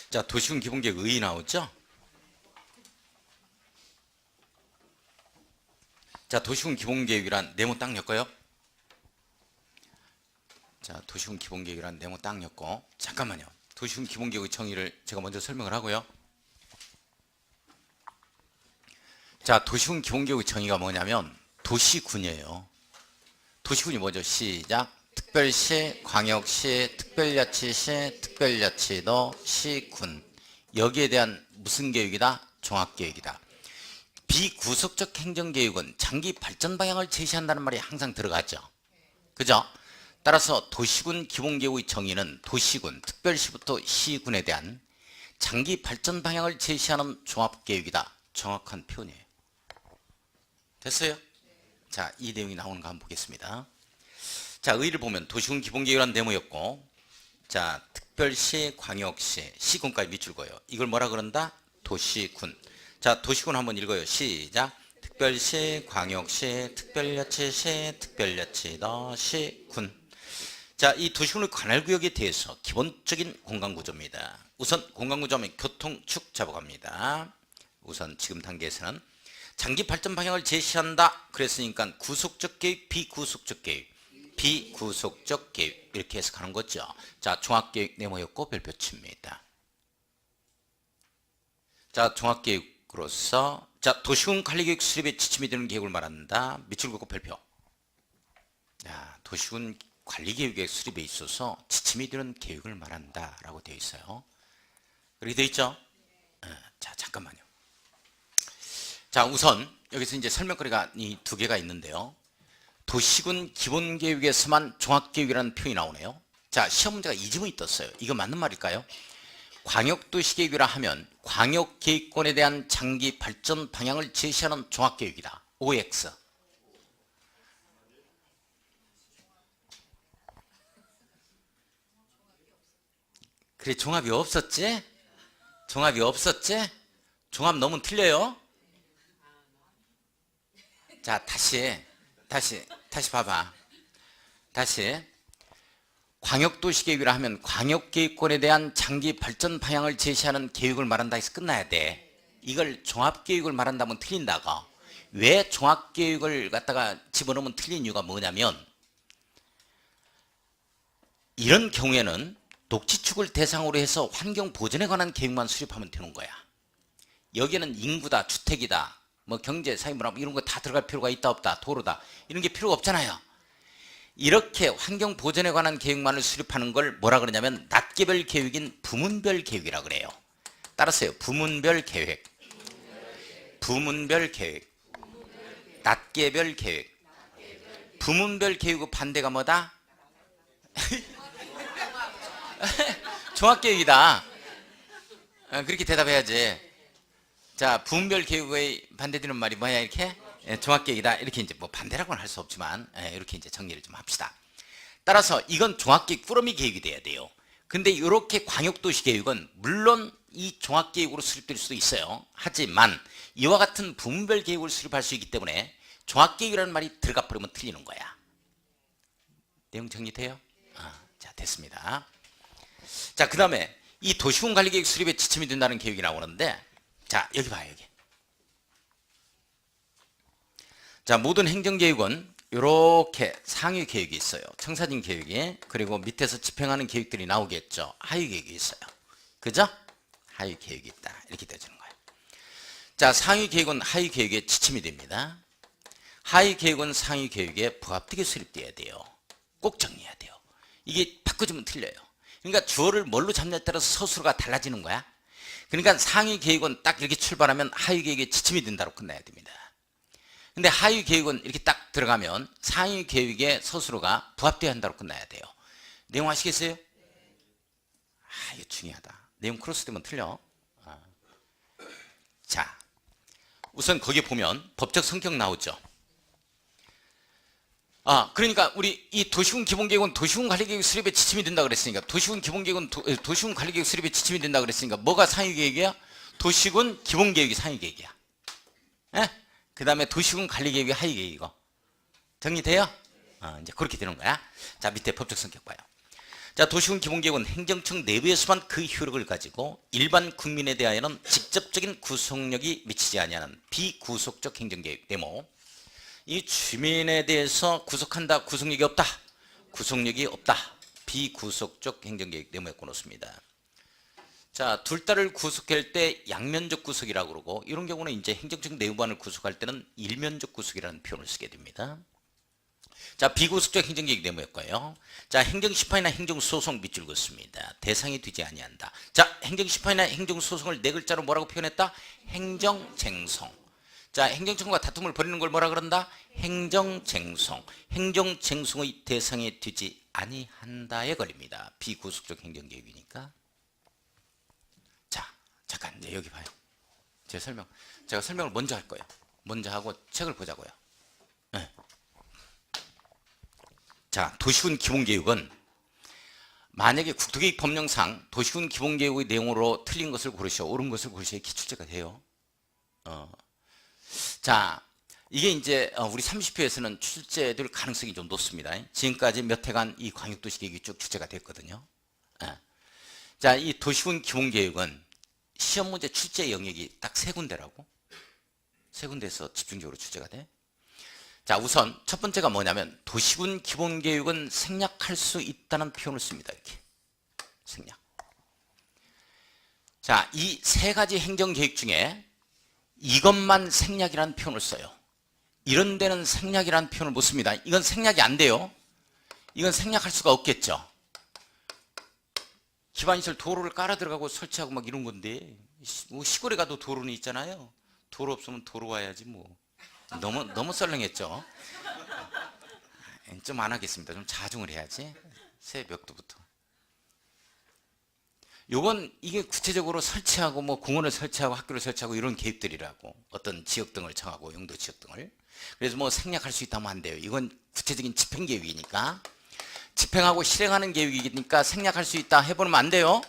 자, 도시군 기본계획 의 나오죠? 자, 도시군 기본계획이란 네모 딱 엮어요. 자, 도시군 기본계획이란 네모 딱 엮고, 잠깐만요. 도시군 기본계획의 정의를 제가 먼저 설명을 하고요. 자, 도시군 기본계획의 정의가 뭐냐면 도시군이에요. 도시군이 뭐죠? 시작. 특별시, 광역시, 특별자치시, 특별자치도, 시군. 여기에 대한 무슨 계획이다? 종합계획이다. 비구속적 행정계획은 장기 발전 방향을 제시한다는 말이 항상 들어가죠. 그죠? 따라서 도시군 기본계획의 정의는 도시군, 특별시부터 시군에 대한 장기 발전 방향을 제시하는 종합계획이다. 정확한 표현이에요. 됐어요? 자, 이 내용이 나오는 거 한번 보겠습니다. 자, 의를 보면 도시군 기본계획이라는 네모였고, 자, 특별시, 광역시, 시군까지 밑줄 그어요. 이걸 뭐라 그런다? 도시군. 자, 도시군 한번 읽어요. 시작. 특별시, 광역시, 특별자치시, 특별자치도, 시군. 자, 이 도시군의 관할구역에 대해서 기본적인 공간구조입니다. 우선 공간구조하면 교통축 잡아갑니다. 우선 지금 단계에서는 장기 발전 방향을 제시한다. 그랬으니까 구속적 계획, 비구속적 계획, 비구속적 계획 이렇게 해서 가는 거죠. 자, 종합계획 네모였고 별표 칩니다. 자, 종합계획으로서 자, 도시군 관리계획 수립에 지침이 되는 계획을 말한다. 밑줄 긋고 별표. 자, 도시군 관리계획의 수립에 있어서 지침이 되는 계획을 말한다 라고 되어 있어요. 그렇게 되어 있죠? 자, 잠깐만요. 자, 우선 여기서 이제 설명거리가 이 두 개가 있는데요. 도시군 기본계획에서만 종합계획이라는 표현이 나오네요. 자, 시험 문제가 이 지문이 떴어요. 이거 맞는 말일까요? 광역도시계획이라 하면 광역계획권에 대한 장기 발전 방향을 제시하는 종합계획이다. OX. 그래, 종합이 없었지? 종합이 없었지? 종합 너무 틀려요? 자, 다시 봐봐. 다시. 광역도시계획이라 하면 광역계획권에 대한 장기 발전 방향을 제시하는 계획을 말한다 해서 끝나야 돼. 이걸 종합계획을 말한다면 틀린다고. 왜 종합계획을 갖다가 집어넣으면 틀린 이유가 뭐냐면 이런 경우에는 녹지축을 대상으로 해서 환경보전에 관한 계획만 수립하면 되는 거야. 여기에는 인구다, 주택이다, 뭐 경제, 사회, 문화 이런 거 다 들어갈 필요가 있다 없다, 도로다 이런 게 필요가 없잖아요. 이렇게 환경보전에 관한 계획만을 수립하는 걸 뭐라 그러냐면 낱개별 계획인 부문별 계획이라 그래요. 따라서요. 부문별 계획, 부문별 계획, 낱개별 계획. 부문별 계획의 반대가 뭐다? 종합계획이다. 그렇게 대답해야지. 자, 부문별 계획의 반대되는 말이 뭐야 이렇게? 종합계획이다. 이렇게 이제 뭐 반대라고는 할 수 없지만 이렇게 이제 정리를 좀 합시다. 따라서 이건 종합계획 꾸러미 계획이 돼야 돼요. 근데 이렇게 광역도시 계획은 물론 이 종합계획으로 수립될 수도 있어요. 하지만 이와 같은 부문별 계획을 수립할 수 있기 때문에 종합계획이라는 말이 들어가 버리면 틀리는 거야. 내용 정리돼요? 자, 됐습니다. 자, 그 다음에 이 도시군 관리계획 수립에 지침이 된다는 계획이 나오는데, 자, 여기 봐요, 여기. 자, 모든 행정계획은 이렇게 상위 계획이 있어요. 청사진 계획이. 그리고 밑에서 집행하는 계획들이 나오겠죠. 하위 계획이 있어요. 그죠? 하위 계획이 있다. 이렇게 되어지는 거예요. 자, 상위 계획은 하위 계획에 지침이 됩니다. 하위 계획은 상위 계획에 부합되게 수립돼야 돼요. 꼭 정리해야 돼요. 이게 바꿔주면 틀려요. 그러니까 주어를 뭘로 잡냐에 따라서 서술어가 달라지는 거야. 그러니까 상위 계획은 딱 이렇게 출발하면 하위 계획에 지침이 된다로 끝나야 됩니다. 근데 하위 계획은 이렇게 딱 들어가면 상위 계획의 서술어가 부합되어야 한다로 끝나야 돼요. 내용 아시겠어요? 이거 중요하다. 내용 크로스되면 틀려. 자, 우선 거기에 보면 법적 성격 나오죠. 그러니까 우리 이 도시군 기본계획은 도시군 관리계획 수립에 지침이 된다 그랬으니까 도시군 기본계획은 도시군 관리계획 수립에 지침이 된다 그랬으니까 뭐가 상위 계획이야? 도시군 기본계획이 상위 계획이야. 그 다음에 도시군 관리계획이 하위 계획이고. 정리돼요? 이제 그렇게 되는 거야. 자, 밑에 법적 성격 봐요. 자, 도시군 기본계획은 행정청 내부에서만 그 효력을 가지고 일반 국민에 대하여는 직접적인 구속력이 미치지 아니하는 비구속적 행정계획. 네모. 이 주민에 대해서 구속한다, 구속력이 없다. 구속력이 없다. 비구속적 행정계획. 네모에 꽂놓습니다. 자, 둘 딸을 구속할 때 양면적 구속이라고 그러고, 이런 경우는 이제 행정청 내부반을 구속할 때는 일면적 구속이라는 표현을 쓰게 됩니다. 자, 비구속적 행정계획 네모였고요. 자, 행정심판이나 행정소송 밑줄 긋습니다. 대상이 되지 아니한다. 자, 행정심판이나 행정소송을 네 글자로 뭐라고 표현했다? 행정쟁송. 자, 행정청과 다툼을 벌이는 걸 뭐라 그런다? 행정쟁송. 행정쟁송의 대상에 되지 아니한다에 걸립니다. 비구속적 행정계획이니까. 자, 잠깐 이제 여기 봐요. 제가 설명을 먼저 할 거예요. 먼저 하고 책을 보자고요. 네. 자, 도시군 기본계획은 만약에 국토계획 법령상 도시군 기본계획의 내용으로 틀린 것을 고르시오, 옳은 것을 고르시오, 기출제가 돼요. 자, 이게 이제 우리 30회에서는 출제될 가능성이 좀 높습니다. 지금까지 몇 해간 이 광역도시계획이 쭉 출제가 됐거든요. 자, 이 도시군 기본계획은 시험 문제 출제 영역이 딱 세 군데라고. 세 군데에서 집중적으로 출제가 돼. 자, 우선 첫 번째가 뭐냐면 도시군 기본계획은 생략할 수 있다는 표현을 씁니다. 이렇게 생략. 자, 이 세 가지 행정계획 중에 이것만 생략이라는 표현을 써요. 이런 데는 생략이라는 표현을 못 씁니다. 이건 생략이 안 돼요. 이건 생략할 수가 없겠죠. 기반시설 도로를 깔아 들어가고 설치하고 막 이런 건데, 뭐 시골에 가도 도로는 있잖아요. 도로 없으면 도로 와야지 뭐. 너무 썰렁했죠. 좀 안 하겠습니다. 좀 자중을 해야지. 새벽부터. 요건 이게 구체적으로 설치하고 뭐 공원을 설치하고 학교를 설치하고 이런 계획들이라고. 어떤 지역 등을 정하고 용도 지역 등을. 그래서 뭐 생략할 수 있다면 안 돼요. 이건 구체적인 집행 계획이니까. 집행하고 실행하는 계획이니까 생략할 수 있다 해보면 안 돼요.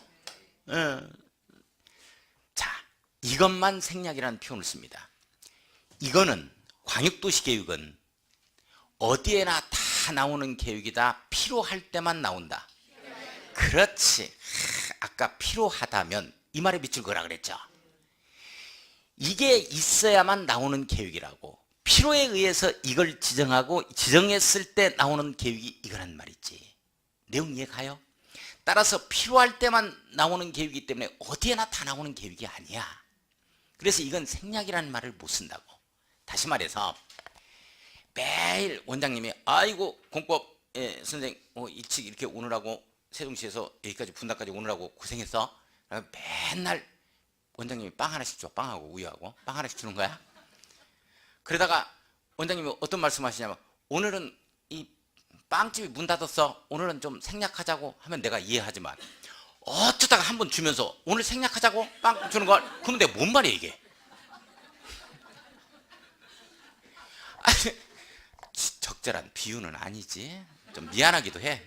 자, 이것만 생략이라는 표현을 씁니다. 이거는 광역도시계획은 어디에나 다 나오는 계획이다. 필요할 때만 나온다. 그렇지. 아까 필요하다면 이 말에 밑줄 그으라 그랬죠. 이게 있어야만 나오는 계획이라고. 필요에 의해서 이걸 지정하고 지정했을 때 나오는 계획이 이거란 말이지. 내용 이해가요? 따라서 필요할 때만 나오는 계획이기 때문에 어디에나 다 나오는 계획이 아니야. 그래서 이건 생략이라는 말을 못 쓴다고. 다시 말해서 매일 원장님이 아이고 공법 선생님 이측 이렇게 오느라고 세종시에서 여기까지 분당까지 오느라고 고생했어. 맨날 원장님이 빵 하나씩 줘. 빵하고 우유하고 빵 하나씩 주는 거야. 그러다가 원장님이 어떤 말씀 하시냐면 오늘은 이 빵집이 문 닫았어. 오늘은 좀 생략하자고 하면 내가 이해하지만 어쩌다가 한 번 주면서 오늘 생략하자고 빵 주는 걸 그러면 내가 뭔 말이야 이게. 아니, 적절한 비유는 아니지. 좀 미안하기도 해.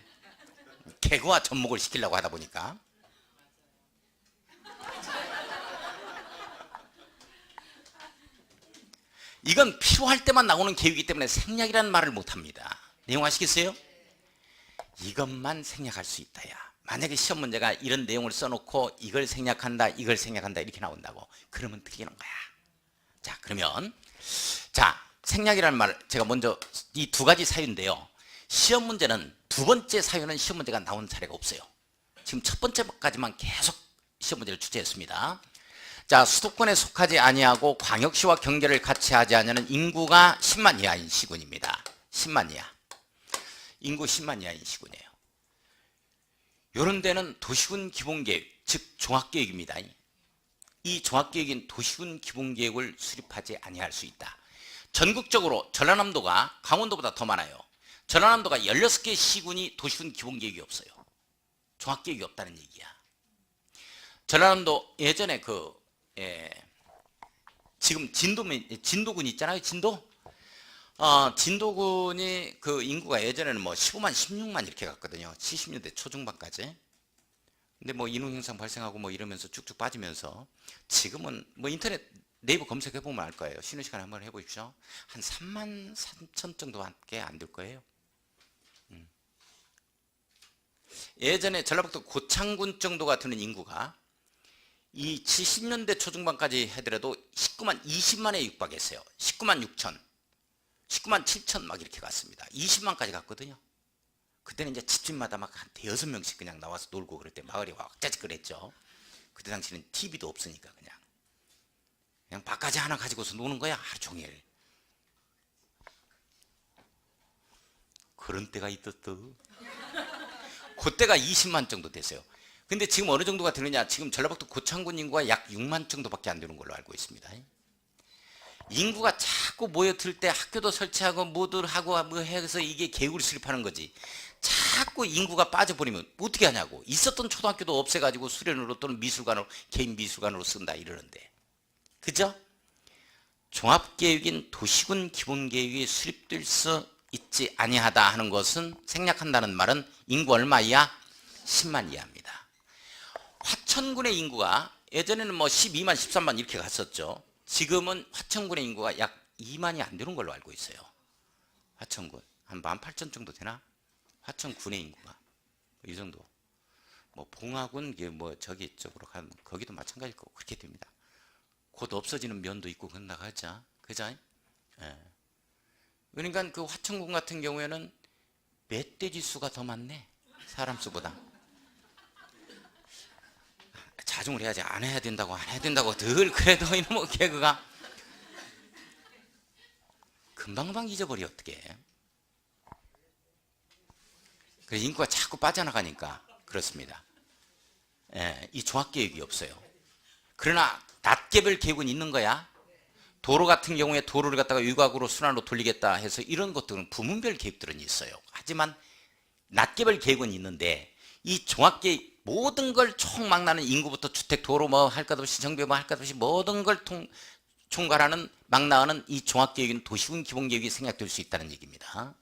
개그와 접목을 시키려고 하다 보니까. 이건 필요할 때만 나오는 계획이기 때문에 생략이라는 말을 못합니다. 내용 아시겠어요? 이것만 생략할 수 있다야. 만약에 시험 문제가 이런 내용을 써놓고 이걸 생략한다 이걸 생략한다 이렇게 나온다고 그러면 틀리는 거야. 자, 그러면 자, 생략이라는 말 제가 먼저 이 두 가지 사유인데요. 시험 문제는 두 번째 사유는 시험 문제가 나온 사례가 없어요. 지금 첫 번째까지만 계속 시험 문제를 출제했습니다. 자, 수도권에 속하지 아니하고 광역시와 경계를 같이 하지 않는 인구가 10만 이하인 시군입니다. 10만 이하. 인구 10만 이하인 시군이에요. 이런 데는 도시군 기본계획, 즉 종합계획입니다. 이 종합계획인 도시군 기본계획을 수립하지 아니할 수 있다. 전국적으로 전라남도가 강원도보다 더 많아요. 전라남도가 16개 시군이 도시군 기본계획이 없어요. 종합계획이 없다는 얘기야. 전라남도 예전에 지금 진도군 있잖아요. 진도군이 그 인구가 예전에는 뭐 15만, 16만 이렇게 갔거든요. 70년대 초중반까지. 근데 뭐 인후현상 발생하고 뭐 이러면서 쭉쭉 빠지면서 지금은 뭐 인터넷 네이버 검색해보면 알 거예요. 쉬는 시간에 한번 해보십시오. 한 3만 3천 정도밖에 안 될 거예요. 예전에 전라북도 고창군 정도가 되는 인구가 이 70년대 초중반까지 하더라도 19만 20만에 육박했어요. 19만 6천, 19만 7천 막 이렇게 갔습니다. 20만까지 갔거든요. 그때는 이제 집집마다 막 한 대여섯 명씩 그냥 나와서 놀고 그럴 때 마을이 왁자지껄했죠. 그때 당시는 TV도 없으니까 그냥 밥가지 하나 가지고서 노는 거야 하루 종일. 그런 때가 있었어. 그때가 20만 정도 됐어요. 근데 지금 어느 정도가 되느냐, 지금 전라북도 고창군 인구가 약 6만 정도밖에 안 되는 걸로 알고 있습니다. 인구가 자꾸 모여들 때 학교도 설치하고 뭐들 하고 뭐 해서 이게 계획을 수립하는 거지. 자꾸 인구가 빠져버리면 어떻게 하냐고. 있었던 초등학교도 없애가지고 수련으로 또는 미술관으로, 개인 미술관으로 쓴다 이러는데, 그죠? 종합계획인 도시군 기본계획이 수립될 수 있지 아니하다 하는 것은, 생략한다는 말은 인구 얼마 이하? 10만 이하입니다. 화천군의 인구가 예전에는 뭐 12만 13만 이렇게 갔었죠. 지금은 화천군의 인구가 약 2만이 안 되는 걸로 알고 있어요. 화천군 한 18,000 정도 되나? 화천군의 인구가 이 정도. 뭐 봉화군 뭐 저기 쪽으로 가면 거기도 마찬가지일 거고 그렇게 됩니다. 곧 없어지는 면도 있고 그런다 하죠. 그죠? 예. 그러니까 그 화천군 같은 경우에는 멧돼지 수가 더 많네, 사람 수보다. 자중을 해야지. 안 해야 된다고 늘 그래도 이놈의 개그가 금방금방 잊어버려. 어떻게 그래서 인구가 자꾸 빠져나가니까 그렇습니다. 예, 이 종합계획이 없어요. 그러나 낱개별 계획은 있는 거야. 도로 같은 경우에 도로를 갖다가 유곽으로 순환으로 돌리겠다 해서 이런 것들은 부문별 계획들은 있어요. 하지만 낱개별 계획은 있는데, 이 종합계획 모든 걸 총막 나는 인구부터 주택, 도로 뭐 할 것 없이 정비 뭐 할 것 없이 모든 걸 총괄하는 막 나가는 이 종합계획은 도시군 기본계획이 생략될 수 있다는 얘기입니다.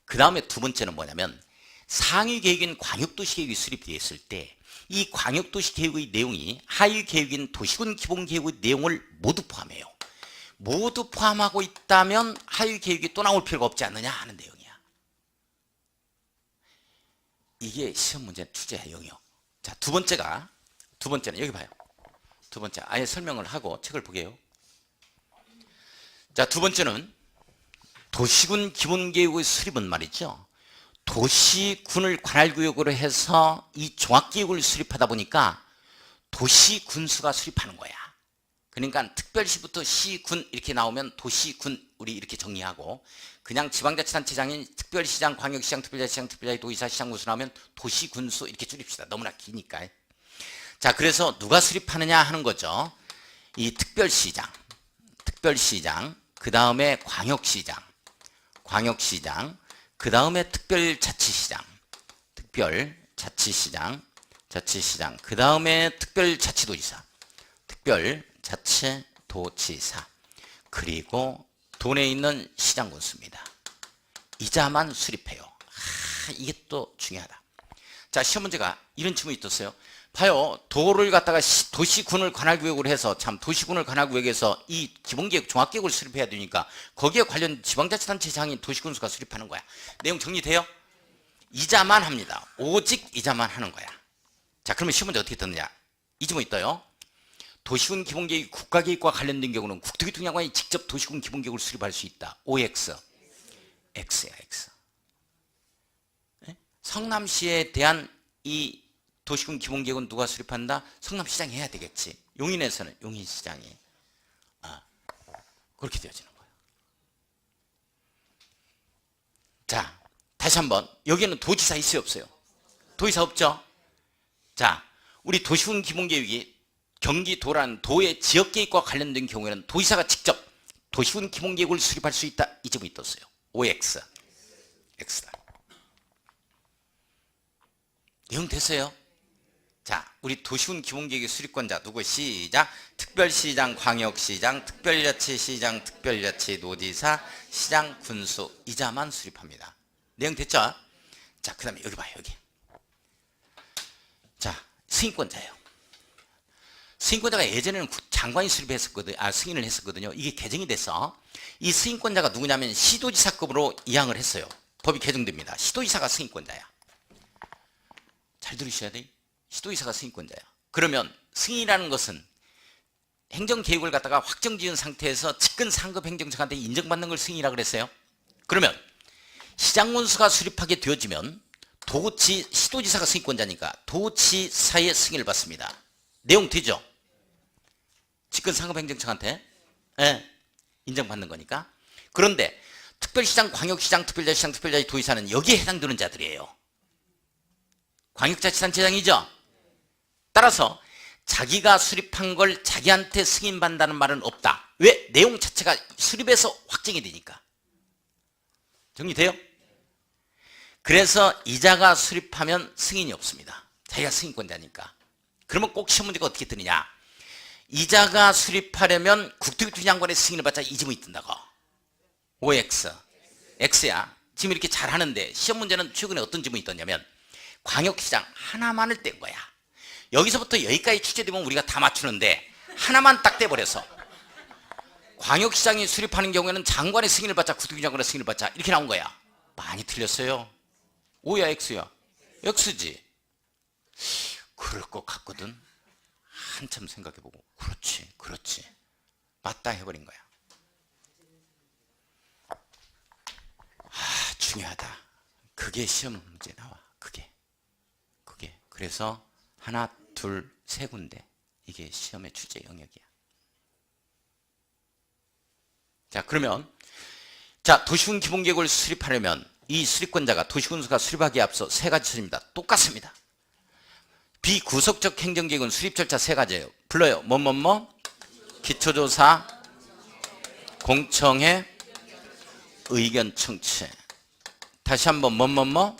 그 다음에 두 번째는 뭐냐면, 상위계획인 광역도시계획이 수립되어 있을 때 이 광역도시계획의 내용이 하위계획인 도시군 기본계획의 내용을 모두 포함해요. 모두 포함하고 있다면 하위계획이 또 나올 필요가 없지 않느냐 하는 내용이야. 이게 시험 문제 출제 영역. 자, 두 번째는 여기 봐요. 두 번째 아예 설명을 하고 책을 보게요. 자, 두 번째는 도시군 기본계획의 수립은 말이죠, 도시군을 관할구역으로 해서 이 종합계획을 수립하다 보니까 도시군수가 수립하는 거야. 그러니까 특별시부터 시군 이렇게 나오면 도시군 우리 이렇게 정리하고, 그냥 지방자치단체장인 특별시장, 광역시장, 특별자치장, 특별자치, 도지사, 시장군수 나오면 도시군수 이렇게 줄입시다. 너무나 기니까. 자, 그래서 누가 수립하느냐 하는 거죠. 이 특별시장, 그 다음에 광역시장, 그 다음에 특별자치시장, 그 다음에 특별자치도지사, 그리고 돈에 있는 시장군수입니다. 이자만 수립해요. 이게 또 중요하다. 자, 시험 문제가 이런 질문이 떴어요. 봐요. 도를 갖다가 도시군을 관할구역으로 해서, 참 도시군을 관할구역에서 이 기본계획 종합계획을 수립해야 되니까 거기에 관련 지방자치단체장인 도시군수가 수립하는 거야. 내용 정리돼요? 이자만 합니다. 오직 이자만 하는 거야. 자, 그러면 시험 문제 어떻게 떴느냐? 이 질문이 떠요. 도시군 기본계획이 국가계획과 관련된 경우는 국토교통장관이 직접 도시군 기본계획을 수립할 수 있다. OX. X야, X. 성남시에 대한 이 도시군 기본계획은 누가 수립한다? 성남시장이 해야 되겠지. 용인에서는 용인시장이. 그렇게 되어지는 거예요. 자, 다시 한번. 여기에는 도지사 있어요, 없어요? 도지사 없죠? 자, 우리 도시군 기본계획이 경기도라는 도의 지역계획과 관련된 경우에는 도지사가 직접 도시군 기본계획을 수립할 수 있다. 이 점이 떴어요. OX. X다. 내용 됐어요? 자, 우리 도시군 기본계획의 수립권자 누구? 시작. 특별시장, 광역시장, 특별자치시장, 특별자치도지사, 시장, 군수, 이자만 수립합니다. 내용 됐죠? 자, 그 다음에 여기 봐요. 여기. 자, 승인권자예요. 승인권자가 예전에는 장관이 수립했었거든요. 승인을 했었거든요. 이게 개정이 돼서 이 승인권자가 누구냐면 시도지사급으로 이양을 했어요. 법이 개정됩니다. 시도지사가 승인권자야. 잘 들으셔야 돼. 시도지사가 승인권자야. 그러면 승인이라는 것은 행정계획을 갖다가 확정지은 상태에서 측근 상급 행정청한테 인정받는 걸 승인이라고 그랬어요. 그러면 시장군수가 수립하게 되어지면 시도지사가 승인권자니까 도지사의 승인을 받습니다. 내용 되죠? 측근 상급 행정청한테 인정받는 거니까. 그런데 특별시장, 광역시장, 특별자치시장, 특별자치 도지사는 여기에 해당되는 자들이에요. 광역자치단체장이죠. 따라서 자기가 수립한 걸 자기한테 승인받는다는 말은 없다. 왜? 내용 자체가 수립해서 확정이 되니까. 정리돼요? 그래서 이자가 수립하면 승인이 없습니다. 자기가 승인권자니까. 그러면 꼭 시험 문제가 어떻게 뜨느냐. 이자가 수립하려면 국토교통부 장관의 승인을 받자 이 지문이 뜬다고. OX. X야. 지금 이렇게 잘하는데 시험 문제는 최근에 어떤 지문이 떴냐면 광역시장 하나만을 뗀 거야. 여기서부터 여기까지 출제되면 우리가 다 맞추는데 하나만 딱 떼버려서 광역시장이 수립하는 경우에는 장관의 승인을 받자 국토교통부 장관의 승인을 받자 이렇게 나온 거야. 많이 틀렸어요. O야 X야? X지. 그럴 것 같거든. 한참 생각해보고 그렇지 맞다 해버린 거야. 중요하다. 그게 시험 문제 나와. 그게 그래서 하나 둘 세 군데 이게 시험의 출제 영역이야. 자, 그러면 도시군 기본계획을 수립하려면 이 수립권자가 도시군수가 수립하기에 앞서 세 가지 처리입니다. 똑같습니다. 비구속적 행정계획은 수립 절차 세 가지예요. 불러요. 기초조사, 공청회, 의견 청취. 다시 한번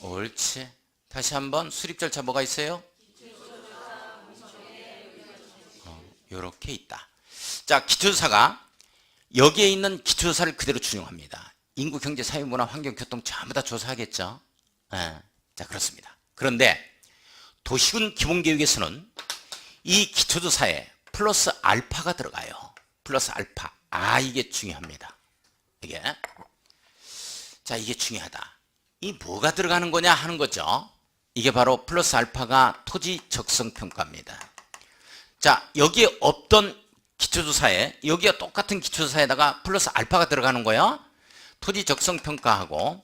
옳지. 다시 한번 수립 절차 뭐가 있어요? 요렇게 있다. 자, 기초조사가 여기에 있는 기초조사를 그대로 준용합니다. 인구, 경제, 사회, 문화, 환경, 교통 전부 다 조사하겠죠. 자, 그렇습니다. 그런데 도시군 기본계획에서는 이 기초조사에 플러스 알파가 들어가요. 플러스 알파. 이게 중요합니다. 이게 중요하다. 이 뭐가 들어가는 거냐 하는 거죠. 이게 바로 플러스 알파가 토지 적성평가입니다. 자, 여기에 없던 기초조사에 여기가 똑같은 기초조사에다가 플러스 알파가 들어가는 거야. 토지 적성평가하고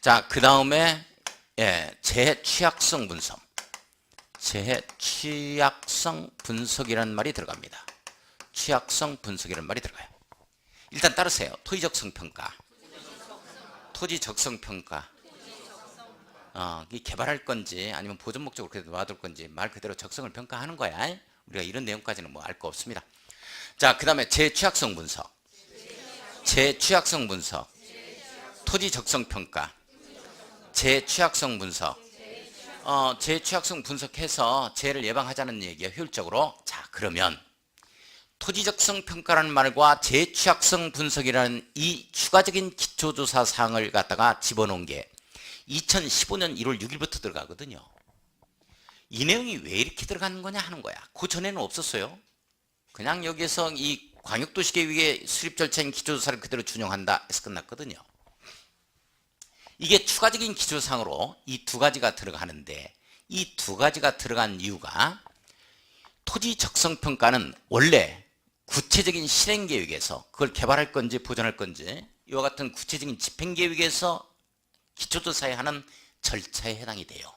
자, 그 다음에 재취약성 분석. 재취약성 분석이라는 말이 들어갑니다. 취약성 분석이라는 말이 들어가요. 일단 따르세요. 토지 적성 평가. 토지 적성 평가. 개발할 건지 아니면 보존 목적으로 그래도 놔둘 건지 말 그대로 적성을 평가하는 거야. 우리가 이런 내용까지는 뭐 알 거 없습니다. 자, 그 다음에 재취약성 분석. 재취약성 분석. 토지 적성 평가. 재취약성 분석. 재취약성 분석해서 재해를 예방하자는 얘기예요. 효율적으로. 자, 그러면 토지적성 평가라는 말과 재취약성 분석이라는 이 추가적인 기초조사 사항을 갖다가 집어넣은 게 2015년 1월 6일부터 들어가거든요. 이 내용이 왜 이렇게 들어가는 거냐 하는 거야. 그 전에는 없었어요. 그냥 여기에서 이 광역도시계획의 수립 절차인 기초조사를 그대로 준용한다 해서 끝났거든요. 이게 추가적인 기초사항으로 이 두 가지가 들어가는데 이 두 가지가 들어간 이유가 토지 적성평가는 원래 구체적인 실행계획에서 그걸 개발할 건지 보존할 건지 이와 같은 구체적인 집행계획에서 기초조사에 하는 절차에 해당이 돼요.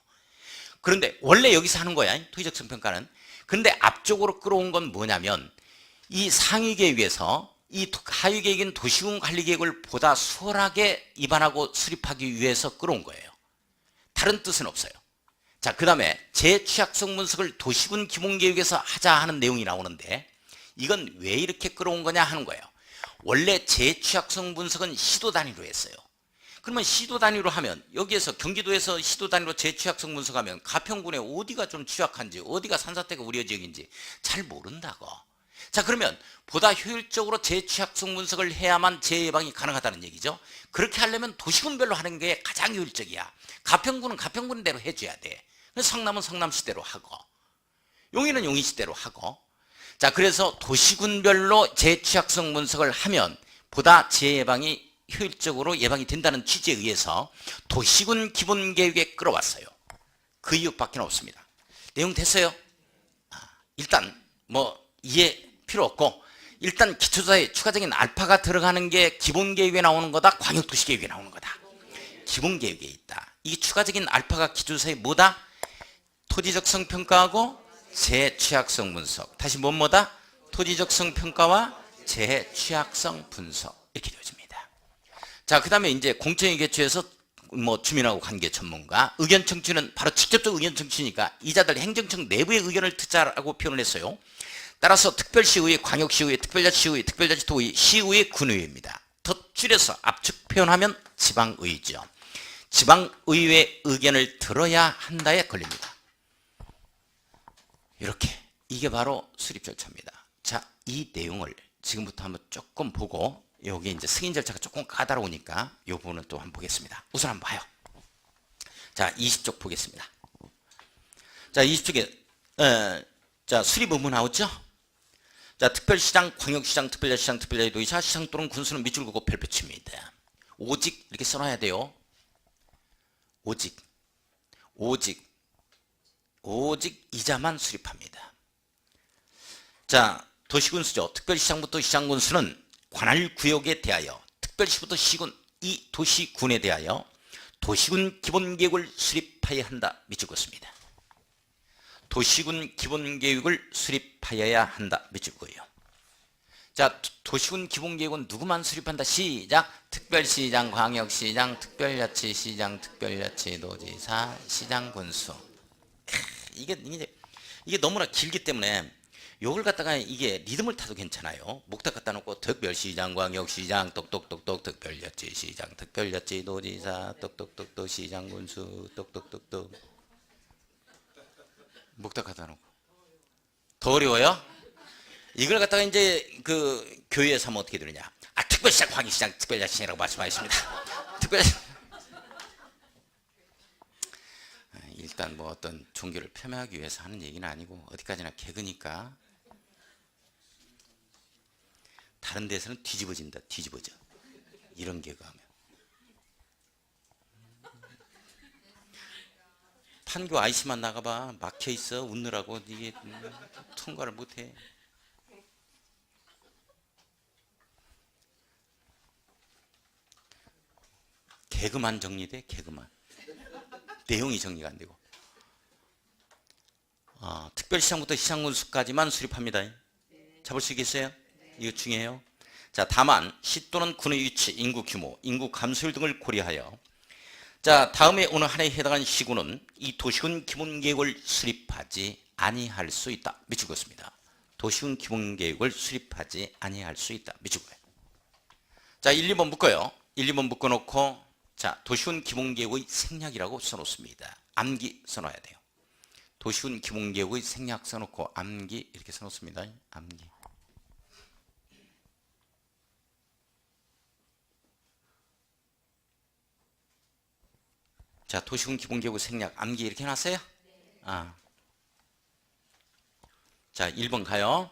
그런데 원래 여기서 하는 거야. 토지 적성평가는. 그런데 앞쪽으로 끌어온 건 뭐냐면 이 상위계획에서 이 하위계획인 도시군 관리계획을 보다 수월하게 입안하고 수립하기 위해서 끌어온 거예요. 다른 뜻은 없어요. 자, 그 다음에 재취약성 분석을 도시군 기본계획에서 하자 하는 내용이 나오는데 이건 왜 이렇게 끌어온 거냐 하는 거예요. 원래 재취약성 분석은 시도 단위로 했어요. 그러면 시도 단위로 하면 여기에서 경기도에서 시도 단위로 재취약성 분석하면 가평군에 어디가 좀 취약한지 어디가 산사태가 우려 지역인지 잘 모른다고. 자, 그러면 보다 효율적으로 재취약성 분석을 해야만 재해 예방이 가능하다는 얘기죠. 그렇게 하려면 도시군별로 하는 게 가장 효율적이야. 가평군은 가평군대로 해줘야 돼. 성남은 성남시대로 하고 용인은 용인시대로 하고. 자, 그래서 도시군별로 재취약성 분석을 하면 보다 재해 예방이 효율적으로 예방이 된다는 취지에 의해서 도시군 기본계획에 끌어왔어요. 그 이유밖에 없습니다. 내용 됐어요? 일단 뭐 이해 필요 없고, 일단 기초사에 추가적인 알파가 들어가는 게 기본계획에 나오는 거다, 광역도시계획에 나오는 거다. 기본계획에 있다. 이 추가적인 알파가 기초사에 뭐다? 토지적성 평가하고 재해 취약성 분석. 다시 뭐다? 토지적성 평가와 재해 취약성 분석. 이렇게 되어집니다. 자, 그 다음에 이제 공청회 개최에서 뭐 주민하고 관계 전문가, 의견 청취는 바로 직접적 의견 청취니까 이자들 행정청 내부의 의견을 듣자라고 표현을 했어요. 따라서 특별시의회, 광역시의회, 특별자치의회, 특별자치도의, 시의회, 군의회입니다. 더 줄여서 압축 표현하면 지방의회죠. 지방의회 의견을 들어야 한다에 걸립니다. 이렇게, 이게 바로 수립 절차입니다. 자, 이 내용을 지금부터 한번 조금 보고, 여기 이제 승인 절차가 조금 까다로우니까 이 부분은 또 한번 보겠습니다. 우선 한번 봐요. 자, 20쪽 보겠습니다. 자, 20쪽에 자, 수립 의무 나오죠? 자, 특별시장, 광역시장, 특별자치시장, 특별자치도의사, 시장 또는 군수는 밑줄 긋고 별표칩니다. 오직 이렇게 써놔야 돼요. 오직 이자만 수립합니다. 자, 도시군수죠. 특별시장부터 시장군수는 관할 구역에 대하여, 특별시부터 시군, 이 도시군에 대하여 도시군 기본계획을 수립하여야 한다. 밑줄 긋습니다. 도시군 기본계획을 수립하여야 한다. 밑줄 그어요. 자, 도시군 기본계획은 누구만 수립한다. 시작. 특별시장, 광역시장, 특별자치시장, 특별자치도지사, 시장군수. 이게 너무나 길기 때문에 요걸 갖다가 이게 리듬을 타도 괜찮아요. 목탁 갖다 놓고 특별시장, 광역시장, 똑똑똑똑, 특별자치시장, 특별자치도지사, 똑똑똑똑, 시장군수, 똑똑똑똑. 목탁 갖다 놓고. 더 어려워요? 이걸 갖다가 이제 그 교회에서 하면 어떻게 되느냐. 특별시장, 광역시장, 특별자치시장이라고 말씀하셨습니다. 일단 뭐 어떤 종교를 폄훼하기 위해서 하는 얘기는 아니고, 어디까지나 개그니까. 다른 데서는 뒤집어진다. 뒤집어져. 이런 개그하면. 판교 IC만 나가봐. 막혀있어. 웃느라고. 이게 통과를 못해. 개그만 정리돼. 개그만. 내용이 정리가 안 되고. 특별시장부터 시장군수까지만 수립합니다. 잡을 수 있겠어요? 이거 중요해요. 자, 다만 시 또는 군의 위치, 인구 규모, 인구 감소율 등을 고려하여, 자, 다음에 오늘 한 해에 해당하는 시군은 이 도시군 기본계획을 수립하지 아니할 수 있다. 밑줄 그었습니다. 도시군 기본계획을 수립하지 아니할 수 있다. 밑줄 그어요. 자, 1, 2번 묶어요. 1, 2번 묶어놓고, 자, 도시군 기본계획의 생략이라고 써놓습니다. 암기 써놔야 돼요. 도시군 기본계획의 생략 써놓고 암기 이렇게 써놓습니다. 암기. 자, 도시군 기본계획의 생략 암기 이렇게 해놨어요? 자, 1번 가요.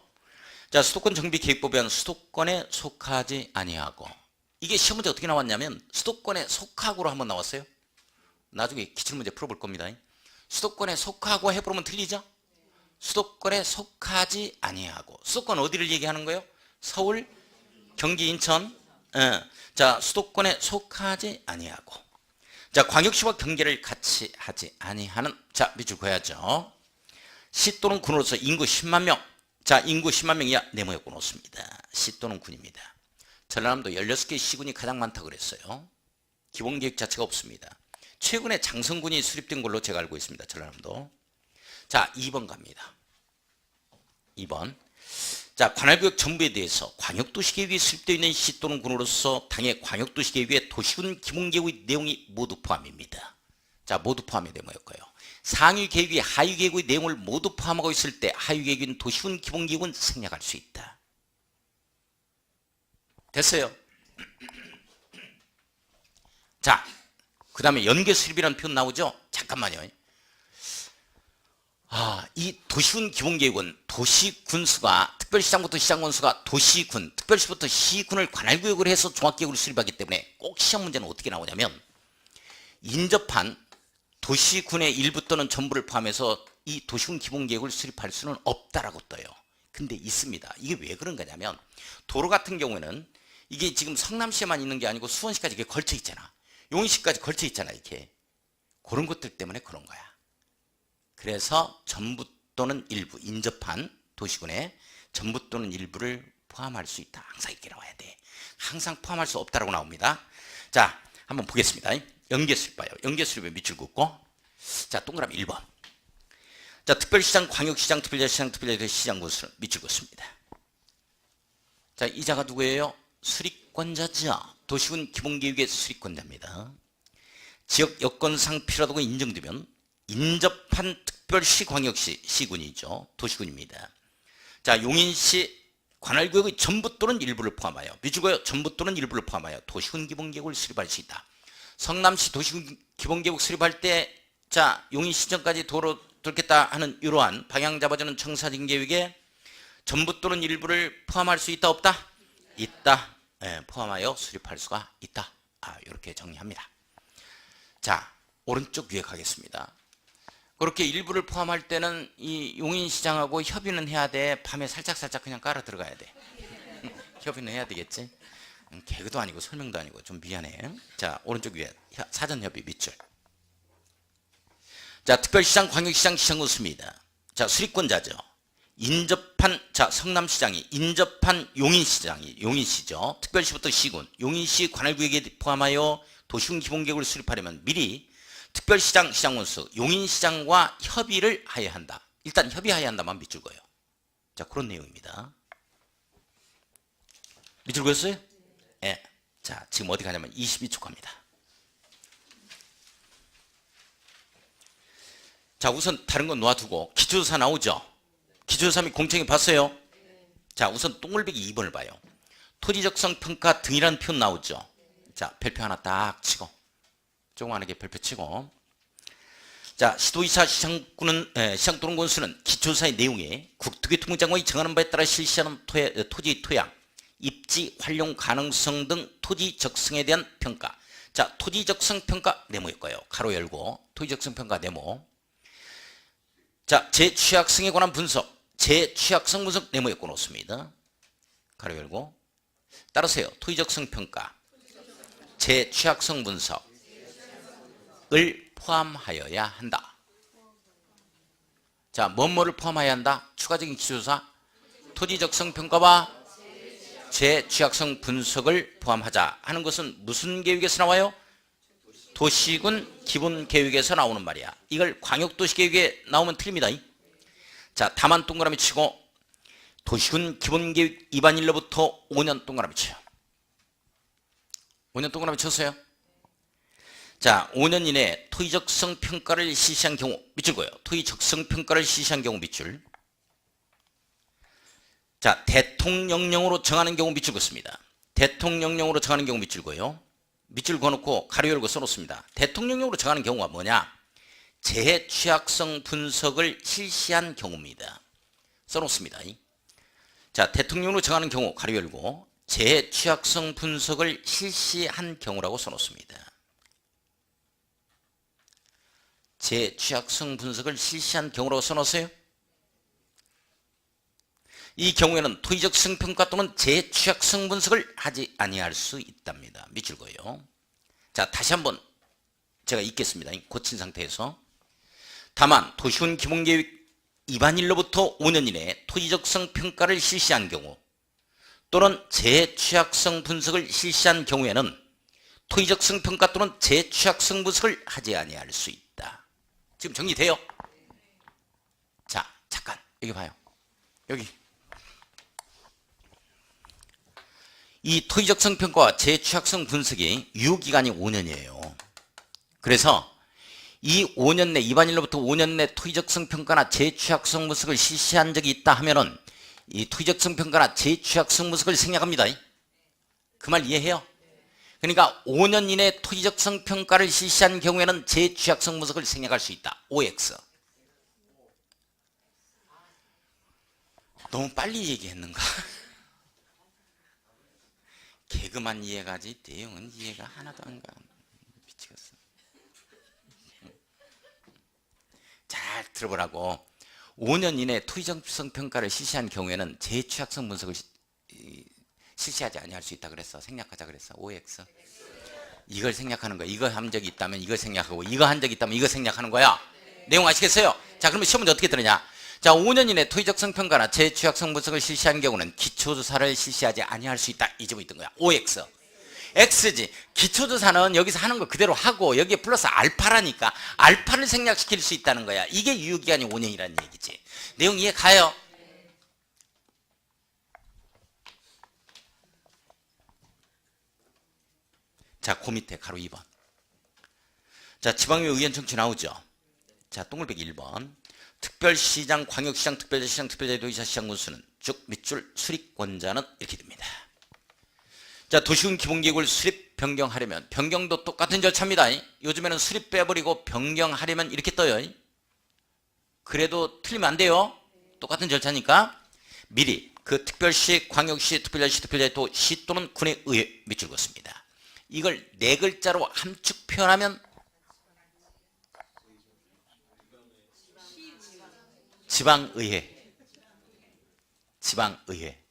자, 수도권 정비계획법에 의한 수도권에 속하지 아니하고, 이게 시험 문제 어떻게 나왔냐면 수도권에 속하고로 한번 나왔어요. 나중에 기출문제 풀어볼 겁니다. 수도권에 속하고 해보면 틀리죠? 수도권에 속하지 아니하고. 수도권 어디를 얘기하는 거예요? 서울, 경기, 인천. 자, 수도권에 속하지 아니하고. 자, 광역시와 경계를 같이 하지 아니하는. 자, 밑줄 그어야죠. 시 또는 군으로서 인구 10만 명. 자, 인구 10만 명 이하 네모에 꽂습니다. 시 또는 군입니다. 전라남도 16개 시군이 가장 많다고 그랬어요. 기본계획 자체가 없습니다. 최근에 장성군이 수립된 걸로 제가 알고 있습니다. 전라남도. 자, 2번 갑니다. 2번. 자, 관할구역 전부에 대해서 광역도시계획이 수립되어 있는 시 또는 군으로서 당의 광역도시계획의 도시군 기본계획의 내용이 모두 포함입니다. 자, 모두 포함이 되뭐였고요. 상위계획이 하위계획의 내용을 모두 포함하고 있을 때 하위계획인 도시군 기본계획은 생략할 수 있다. 됐어요. 자, 그 다음에 연계수립이라는 표현 나오죠? 잠깐만요. 이 도시군 기본계획은 도시군수가 특별시장부터 시장군수가 도시군, 특별시부터 시군을 관할구역으로 해서 종합계획을 수립하기 때문에 꼭 시험 문제는 어떻게 나오냐면 인접한 도시군의 일부 또는 전부를 포함해서 이 도시군 기본계획을 수립할 수는 없다라고 떠요. 근데 있습니다. 이게 왜 그런 거냐면 도로 같은 경우에는 이게 지금 성남시에만 있는 게 아니고 수원시까지 이게 걸쳐 있잖아. 용인시까지 걸쳐 있잖아. 이렇게 그런 것들 때문에 그런 거야. 그래서 전부 또는 일부, 인접한 도시군에 전부 또는 일부를 포함할 수 있다. 항상 이렇게 나와야 돼. 항상 포함할 수 없다라고 나옵니다. 자, 한번 보겠습니다. 연계수립 봐요. 연계수립에 밑줄 긋고, 자, 동그라미 1번. 자, 특별시장, 광역시장, 특별자치시장, 특별자치시장 군수는 밑줄 긋습니다. 자, 이자가 누구예요? 수립권자죠. 도시군 기본계획의 수립권자입니다. 지역 여건상 필요하다고 인정되면 인접한 특별시, 광역시, 시군이죠. 도시군입니다. 자, 용인시 관할구역의 전부 또는 일부를 포함하여, 밑줄고요. 전부 또는 일부를 포함하여 도시군 기본계획을 수립할 수 있다. 성남시 도시군 기본계획 수립할 때, 자, 용인시청까지 도로 뚫겠다 하는 이러한 방향 잡아주는 청사진 계획에 전부 또는 일부를 포함할 수 있다, 없다? 있다. 포함하여 수립할 수가 있다. 이렇게 정리합니다. 자, 오른쪽 위에 가겠습니다. 그렇게 일부를 포함할 때는 이 용인시장하고 협의는 해야 돼. 밤에 살짝 그냥 깔아 들어가야 돼. 협의는 해야 되겠지. 개그도 아니고 설명도 아니고 좀 미안해. 자, 오른쪽 위에 사전협의 밑줄. 자, 특별시장, 광역시장, 시장군수입니다. 자, 수립권자죠. 인접한, 자, 성남시장이 인접한 용인시죠. 특별시부터 시군, 용인시 관할구역에 포함하여 도시군 기본계획을 수립하려면 미리 특별시장, 시장군수, 용인시장과 협의를 하여야 한다. 일단 협의하여야 한다만 밑줄 그어요. 자, 그런 내용입니다. 밑줄 그었어요? 예. 자, 지금 어디 가냐면 22초 갑니다. 자, 우선 다른 건 놓아두고 기초조사 나오죠? 기초조사 및 공청회 봤어요? 자, 우선 동글배기 2번을 봐요. 토지적성 평가 등이라는 표현 나오죠? 자, 별표 하나 딱 치고 조그만하게 별표 치고, 자, 시도지사 시장 또는 군수는 기초조사의 내용에 국토교통부장관이 정하는 바에 따라 실시하는 토지 토양, 입지 활용 가능성 등 토지 적성에 대한 평가. 자, 토지 적성 평가 네모였고요. 가로 열고 토지 적성 평가 네모. 자, 재취약성에 관한 분석, 재취약성 분석 네모였고 놓습니다. 가로 열고. 따르세요. 토지 적성 평가, 재취약성 분석을 포함하여야 한다. 자, 뭐를 포함해야 한다? 추가적인 기초조사, 토지 적성 평가와 재취약성 분석을 포함하자 하는 것은 무슨 계획에서 나와요? 도시군 기본계획에서 나오는 말이야. 이걸 광역도시계획에 나오면 틀립니다. 자, 다만 동그라미 치고 도시군 기본계획 입안일로부터 5년 동그라미 쳐요. 5년 동그라미 쳤어요. 자, 5년 이내에 토지적성 평가를 실시한 경우 밑줄 그어요. 토지적성 평가를 실시한 경우 밑줄. 자, 대통령령으로 정하는 경우 밑줄 긋습니다. 대통령령으로 정하는 경우 밑줄 그어요. 밑줄 그어놓고 가로 열고 써놓습니다. 대통령령으로 정하는 경우가 뭐냐? 재취약성 분석을 실시한 경우입니다. 써놓습니다. 자, 대통령령으로 정하는 경우 가로 열고 재취약성 분석을 실시한 경우라고 써놓습니다. 재취약성 분석을 실시한 경우라고 써놓으세요. 이 경우에는 토지적성 평가 또는 재취약성 분석을 하지 아니할 수 있답니다. 밑줄 그어요. 자, 다시 한번 제가 읽겠습니다. 고친 상태에서. 다만 도시군 기본계획 입안일로부터 5년 이내에 토지적성 평가를 실시한 경우 또는 재취약성 분석을 실시한 경우에는 토지적성 평가 또는 재취약성 분석을 하지 아니할 수 있다. 지금 정리돼요? 자, 잠깐 여기 봐요. 여기. 이 토지적성 평가와 재취약성 분석이 유효기간이 5년이에요. 그래서 이 5년 내 입안일로부터 5년 내 토지적성 평가나 재취약성 분석을 실시한 적이 있다 하면은 이 토지적성 평가나 재취약성 분석을 생략합니다. 그 말 이해해요? 그러니까 5년 이내 토지적성 평가를 실시한 경우에는 재취약성 분석을 생략할 수 있다. OX. 너무 빨리 얘기했는가? 개그만 이해가지 내용은 이해가 하나도 안 가. 미치겠어. 잘 들어보라고. 5년 이내 토의정성 평가를 실시한 경우에는 재취약성 분석을 실시하지 아니할 수 있다 그랬어. 생략하자 그랬어. OX. 이걸 생략하는 거야. 이거 한 적이 있다면 이걸 생략하고, 이거 한 적이 있다면 이거 생략하는 거야. 내용 아시겠어요? 자, 그러면 시험 문제 어떻게 들으냐? 자, 5년 이내 토의적성 평가나 재취약성 분석을 실시한 경우는 기초조사를 실시하지 아니할 수 있다. 이 점이 있던 거야. OX. X지. 기초조사는 여기서 하는 거 그대로 하고 여기에 플러스 알파라니까 알파를 생략시킬 수 있다는 거야. 이게 유효기간이 5년이라는 얘기지. 내용 이해 가요? 자, 그 밑에 가로 2번. 자, 지방의회 의원 청취 나오죠? 자, 동글배기 1번. 특별시장, 광역시장, 특별자치시장, 특별자치도지사 시장 군수는 쭉 밑줄 수립권자는 이렇게 됩니다. 자, 도시군 기본계획을 수립 변경하려면 변경도 똑같은 절차입니다. 요즘에는 수립 빼버리고 변경하려면 이렇게 떠요. 그래도 틀리면 안 돼요. 똑같은 절차니까 미리 그 특별시, 광역시, 특별자치, 특별자치도시 또는 군의 의회 밑줄 긋습니다. 이걸 네 글자로 함축 표현하면 지방의회. 지방의회.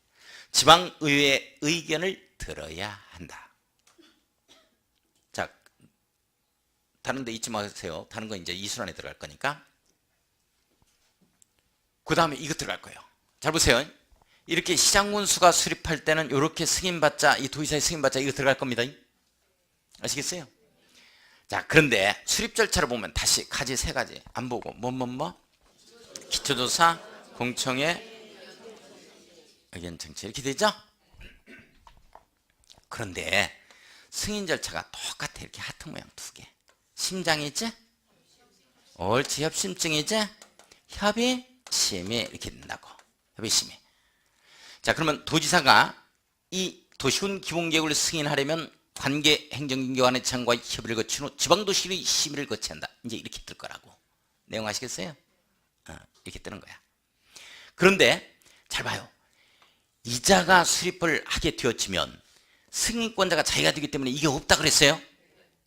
지방의회의 의견을 들어야 한다. 자, 다른 데 잊지 마세요. 다른 건 이제 이술 안에 들어갈 거니까. 그 다음에 이거 들어갈 거예요. 잘 보세요. 이렇게 시장군수가 수립할 때는 이렇게 승인받자, 이 도의사의 승인받자 이거 들어갈 겁니다. 아시겠어요? 자, 그런데 수립 절차를 보면 다시 가지 세 가지 안 보고 기초조사, 공청회, 의견 청취 이렇게 되죠? 그런데 승인 절차가 똑같아. 이렇게 하트 모양 두 개. 심장이지? 옳지. 협심증이지? 협의, 심의 이렇게 된다고. 협의, 심의. 자, 그러면 도지사가 이 도시군 기본계획을 승인하려면 관계 행정기관의 청과 협의를 거친 후 지방도시의 심의를 거쳐야 한다. 이제 이렇게 뜰 거라고. 내용 아시겠어요? 이렇게 뜨는 거야. 그런데 잘 봐요. 이자가 수립을 하게 되어지면 승인권자가 자기가 되기 때문에 이게 없다 그랬어요.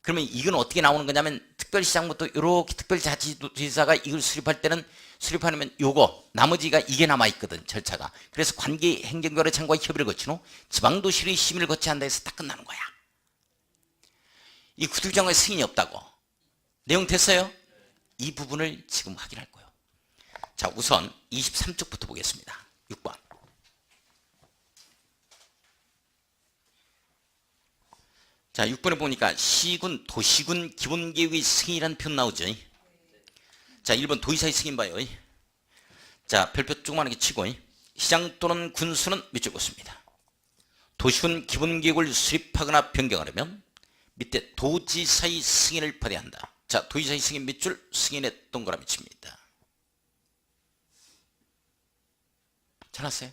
그러면 이건 어떻게 나오는 거냐면 특별시장부터 이렇게 특별자치도지사가 이걸 수립할 때는 수립하려면 요거 나머지가 이게 남아있거든. 절차가. 그래서 관계 행정기관의 청과 협의를 거친 후 지방도시의 심의를 거쳐야 한다 해서 딱 끝나는 거야. 이 구두장의 승인이 없다고. 내용 됐어요? 이 부분을 지금 확인할 거예요. 자, 우선 23쪽부터 보겠습니다. 6번. 자, 6번에 보니까 시군, 도시군 기본계획의 승인이라는 표현 나오죠. 자, 1번 도의사의 승인 봐요. 자, 별표 조그만하게 치고 시장 또는 군수는 밑줄 긋습니다. 도시군 기본계획을 수립하거나 변경하려면 밑에 도지사의 승인을 받아야 한다. 자, 도지사의 승인 밑줄, 승인의 동그라미 칩니다. 잘났어요?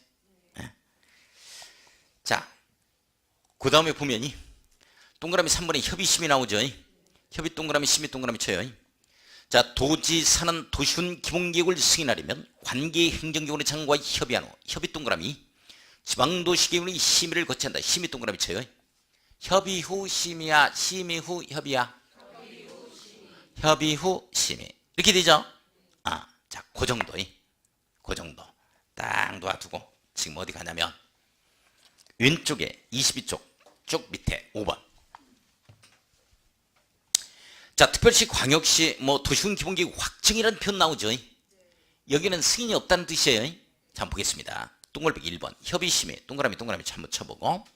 네. 자, 그 다음에 보면이 동그라미 3번에 협의심이 나오죠. 협의 동그라미, 심의 동그라미 쳐요. 자, 도지사는 도시군 기본계획을 승인하려면 관계 행정기관의 장과 협의한 후 협의 동그라미, 지방도시계획의 심의를 거쳐야 한다. 심의 동그라미 쳐요. 협의 후 심의야, 심의 후 협의야? 협의 후 심의. 이렇게 되죠? 자, 그 정도. 그 정도. 딱 놓아두고 지금 어디 가냐면 왼쪽에 22쪽 쭉 밑에 5번. 자, 특별시, 광역시, 도시군 기본계획 확정이라는 표현 나오죠. 여기는 승인이 없다는 뜻이에요. 자, 한번 보겠습니다. 동글배기 1번 협의심의 동그라미 한번 쳐보고.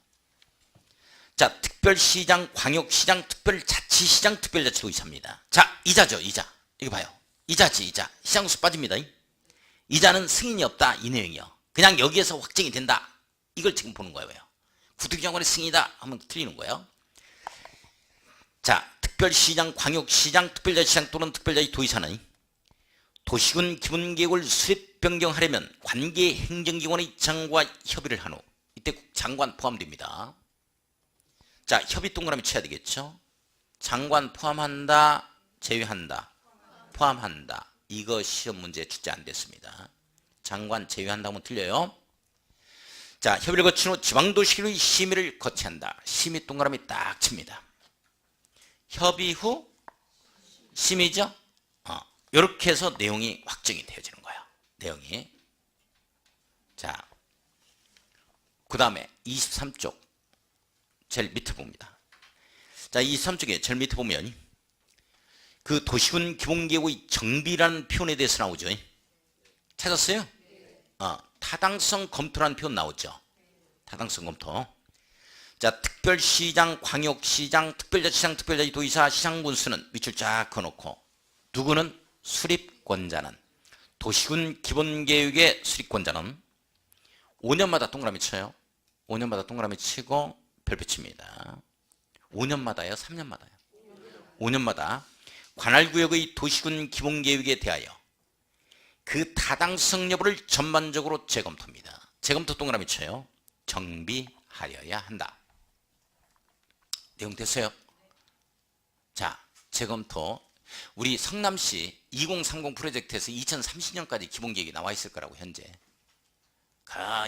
자, 특별시장, 광역시장, 특별자치시장, 특별자치도지사입니다. 자, 이자죠. 이자. 이거 봐요. 이자지. 이자. 시장수 빠집니다. 이자는 승인이 없다. 이 내용이요. 그냥 여기에서 확정이 된다. 이걸 지금 보는 거예요. 구두기장관의 승인이다 하면 틀리는 거예요. 자, 특별시장, 광역시장, 특별자치시장 또는 특별자치도지사는 도시군 기본계획을 수립 변경하려면 관계 행정기관의 장과 협의를 한 후 이때 장관 포함됩니다. 자, 협의 동그라미 쳐야 되겠죠. 장관 포함한다, 제외한다, 포함한다. 이거 시험 문제에 출제 안 됐습니다. 장관 제외한다면 틀려요. 자, 협의를 거친 후 지방도시의 심의를 거치한다. 심의 동그라미 딱 칩니다. 협의 후 심의죠. 이렇게 해서 내용이 확정이 되어지는 거예요. 내용이. 자, 그 다음에 23쪽 제일 밑에 봅니다. 자, 23쪽에 제일 밑에 보면 그 도시군 기본계획의 정비라는 표현에 대해서 나오죠. 찾았어요? 타당성 검토라는 표현 나오죠. 타당성 검토. 자, 특별시장, 광역시장, 특별자치장, 특별자치도의사, 시장군수는 밑줄 쫙 그어놓고 누구는 수립권자는 도시군 기본계획의 수립권자는 5년마다 동그라미 쳐요. 5년마다 동그라미 치고 별표 칩니다. 5년마다요? 3년마다요? 5년마다 관할구역의 도시군 기본계획에 대하여 그 타당성 여부를 전반적으로 재검토입니다. 재검토 동그라미 쳐요. 정비하여야 한다. 내용 됐어요? 자, 재검토. 우리 성남시 2030 프로젝트에서 2030년까지 기본계획이 나와 있을 거라고 현재.